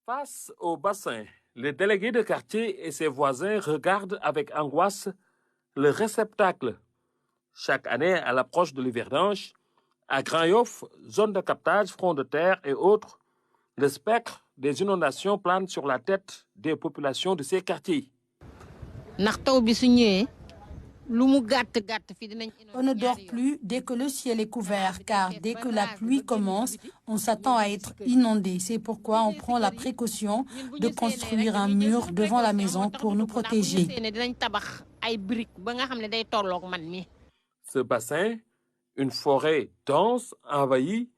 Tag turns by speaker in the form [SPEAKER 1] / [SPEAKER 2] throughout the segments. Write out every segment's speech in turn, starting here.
[SPEAKER 1] Face au bassin, le délégué de quartier et ses voisins regardent avec angoisse le réceptacle. Chaque année, à l'approche de l'hivernage, à Grand-Yoff, zone de captage, front de terre et autres, le spectre des inondations plane sur la tête des populations de ces quartiers.
[SPEAKER 2] On ne dort plus dès que le ciel est couvert, car dès que la pluie commence, on s'attend à être inondé. C'est pourquoi on prend la précaution de construire un mur devant la maison pour nous protéger.
[SPEAKER 1] Ce bassin, une forêt dense envahie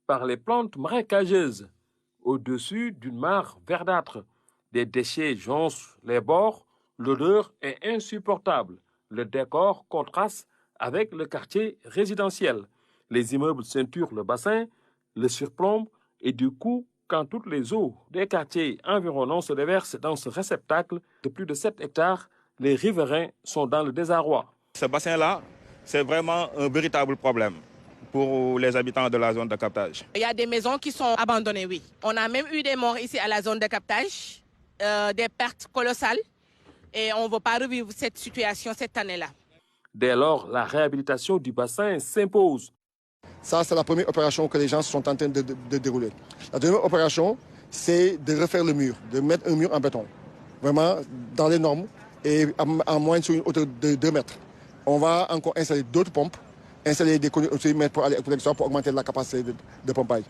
[SPEAKER 1] par les plantes marécageuses, au-dessus d'une mare verdâtre. Des déchets jonchent les bords, l'odeur est insupportable. Le décor contraste avec le quartier résidentiel. Les immeubles ceinturent le bassin, le surplombent et du coup, quand toutes les eaux des quartiers environnants se déversent dans ce réceptacle de plus de 7 hectares, les riverains sont dans le désarroi.
[SPEAKER 3] Ce bassin-là, c'est vraiment un véritable problème pour les habitants de la zone de captage.
[SPEAKER 4] Il y a des maisons qui sont abandonnées, oui. On a même eu des morts ici à la zone de captage, des pertes colossales. Et on ne veut pas revivre cette situation cette année-là.
[SPEAKER 1] Dès lors, la réhabilitation du bassin s'impose.
[SPEAKER 5] Ça, c'est la première opération que les gens sont en train de dérouler. La deuxième opération, c'est de refaire le mur, de mettre un mur en béton. Vraiment dans les normes et en moins sur une hauteur de 2 mètres. On va encore installer d'autres pompes, installer des conduits aussi pour aller pour augmenter la capacité de pompage.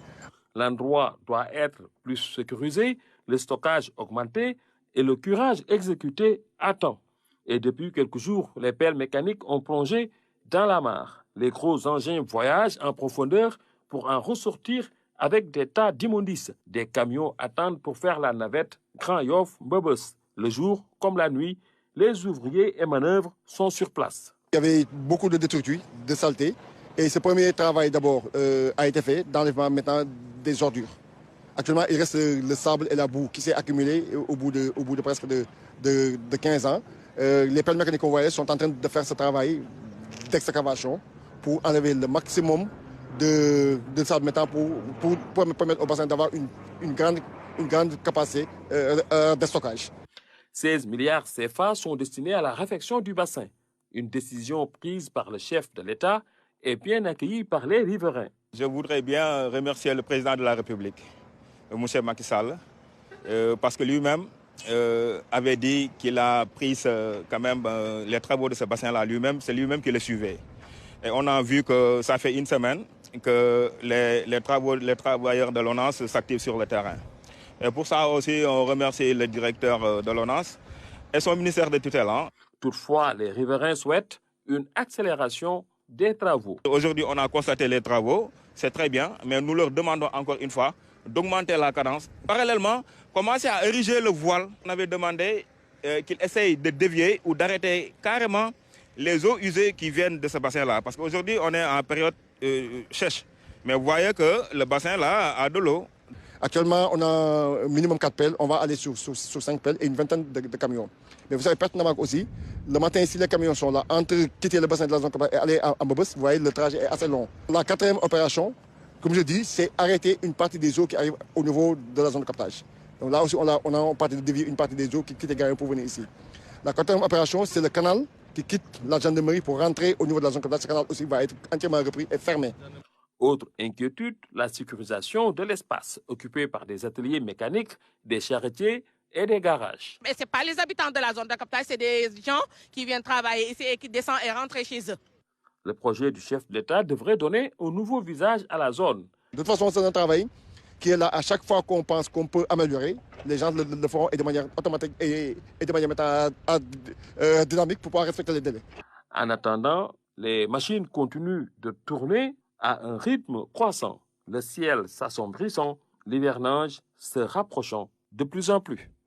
[SPEAKER 1] L'endroit doit être plus sécurisé, le stockage augmenté et le curage exécuté à temps. Et depuis quelques jours, les pelles mécaniques ont plongé dans la mare. Les gros engins voyagent en profondeur pour en ressortir avec des tas d'immondices. Des camions attendent pour faire la navette Grand-Yoff-Mbebes. Le jour comme la nuit, les ouvriers et manœuvres sont sur place.
[SPEAKER 5] Il y avait beaucoup de détritus, de saleté. Et ce premier travail d'abord a été fait d'enlèvement maintenant des ordures. Actuellement, il reste le sable et la boue qui s'est accumulé au bout de presque de 15 ans. Les pelles mécaniques qu'on voyait sont en train de faire ce travail d'excavation pour enlever le maximum de sable maintenant pour permettre au bassin d'avoir une grande capacité de stockage.
[SPEAKER 1] 16 milliards CFA sont destinés à la réfection du bassin. Une décision prise par le chef de l'État et bien accueillie par les riverains.
[SPEAKER 3] Je voudrais bien remercier le président de la République, M. Macky Sall, parce que lui-même avait dit qu'il a pris quand même les travaux de ce bassin-là lui-même, c'est lui-même qui le suivait. Et on a vu que ça fait une semaine que les travailleurs de l'ONAS s'activent sur le terrain. Et pour ça aussi, on remercie le directeur de l'ONAS et son ministère de tutelle.
[SPEAKER 1] Toutefois, les riverains souhaitent une accélération des travaux.
[SPEAKER 3] Aujourd'hui, on a constaté les travaux, c'est très bien, mais nous leur demandons encore une fois d'augmenter la cadence. Parallèlement, commencer à ériger le voile. On avait demandé qu'ils essayent de dévier ou d'arrêter carrément les eaux usées qui viennent de ce bassin-là. Parce qu'aujourd'hui, on est en période sèche. Mais vous voyez que le bassin-là a de l'eau.
[SPEAKER 5] Actuellement, on a minimum 4 pelles. On va aller sur 5 pelles et une vingtaine de camions. Mais vous savez pertinemment aussi, le matin, si les camions sont là, entre quitter le bassin de la zone et aller à Mbebes, vous voyez, le trajet est assez long. La quatrième opération, comme je dis, c'est arrêter une partie des eaux qui arrivent au niveau de la zone de captage. Donc là aussi, on a parti de dévier une partie des eaux qui quittent Gaillon pour venir ici. La quatrième opération, c'est le canal qui quitte la gendarmerie pour rentrer au niveau de la zone de captage. Ce canal aussi va être entièrement repris et fermé.
[SPEAKER 1] Autre inquiétude, la sécurisation de l'espace occupé par des ateliers mécaniques, des charretiers et des garages.
[SPEAKER 4] Mais ce n'est pas les habitants de la zone de captage, c'est des gens qui viennent travailler ici et qui descendent et rentrent chez eux.
[SPEAKER 1] Le projet du chef de l'État devrait donner un nouveau visage à la zone.
[SPEAKER 5] De toute façon, c'est un travail qui est là à chaque fois qu'on pense qu'on peut améliorer. Les gens le feront et de manière automatique et de manière dynamique pour pouvoir respecter les délais.
[SPEAKER 1] En attendant, les machines continuent de tourner à un rythme croissant. Le ciel s'assombrissant, l'hivernage se rapprochant de plus en plus.